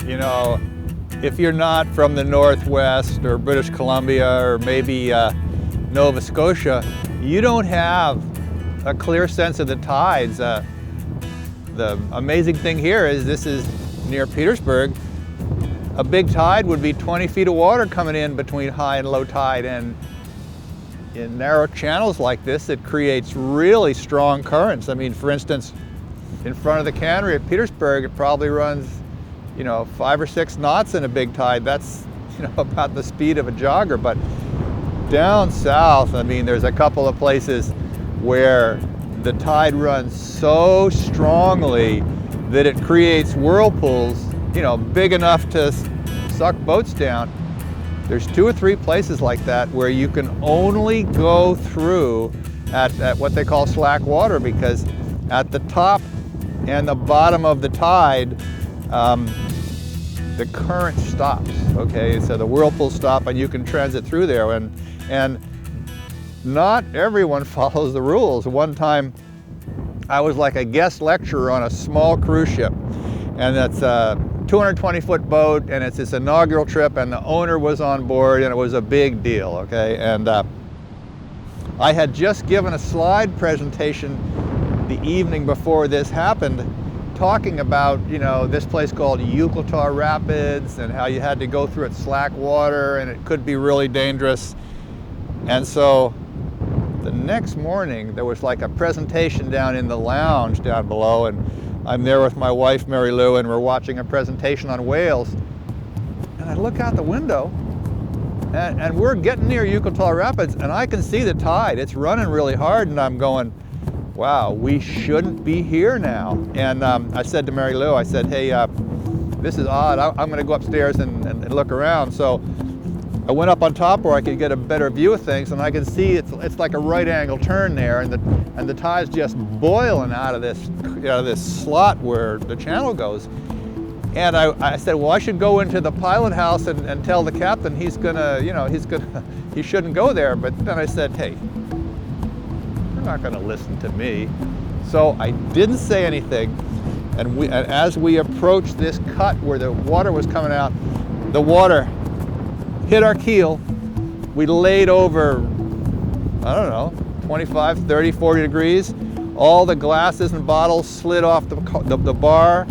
You know, if you're not from the Northwest or British Columbia or maybe Nova Scotia, you don't have a clear sense of the tides. The amazing thing here is this is near Petersburg. A big tide would be 20 feet of water coming in between high and low tide, and in narrow channels like this, it creates really strong currents. I mean, for instance, in front of the cannery at Petersburg, it probably runs, 5 or 6 knots in a big tide. That's, about the speed of a jogger. But down south, I mean, there's a couple of places where the tide runs so strongly that it creates whirlpools, big enough to suck boats down. There's 2 or 3 places like that where you can only go through at what they call slack water, because at the top and the bottom of the tide, the current stops, okay? So the whirlpools stop and you can transit through there, and not everyone follows the rules. One time I was like a guest lecturer on a small cruise ship, and that's a 220-foot boat, and it's this inaugural trip, and the owner was on board, and it was a big deal, okay? And I had just given a slide presentation the evening before this happened, talking about, this place called Yuculta Rapids and how you had to go through it slack water and it could be really dangerous. And so the next morning there was like a presentation down in the lounge down below, and I'm there with my wife, Mary Lou, and we're watching a presentation on whales. And I look out the window and we're getting near Yuculta Rapids, and I can see the tide. It's running really hard, and I'm going, wow, we shouldn't be here now. And I said to Mary Lou, I said, hey, this is odd. I'm going to go upstairs and look around. So I went up on top where I could get a better view of things, and I can see it's like a right angle turn there, and the tide's just boiling out of this slot where the channel goes. And I said, well, I should go into the pilot house and tell the captain he shouldn't go there. But then I said, hey, not going to listen to me. So I didn't say anything, and as we approached this cut where the water was coming out, the water hit our keel. We laid over, I don't know, 25, 30, 40 degrees. All the glasses and bottles slid off the bar.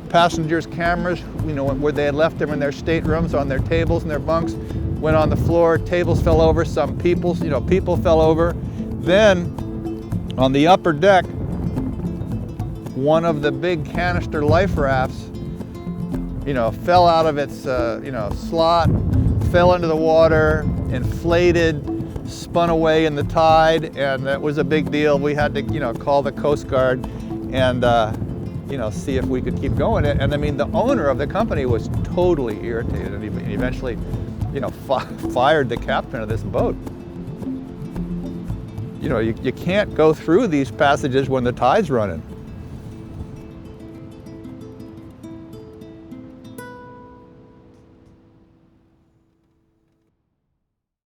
Passengers' cameras, where they had left them in their staterooms, on their tables and their bunks, went on the floor. Tables fell over. Some people fell over. Then on the upper deck, one of the big canister life rafts, fell out of its, slot, fell into the water, inflated, spun away in the tide, and that was a big deal. We had to, call the Coast Guard and, see if we could keep going. And I mean, the owner of the company was totally irritated, and he eventually, fired the captain of this boat. You can't go through these passages when the tide's running.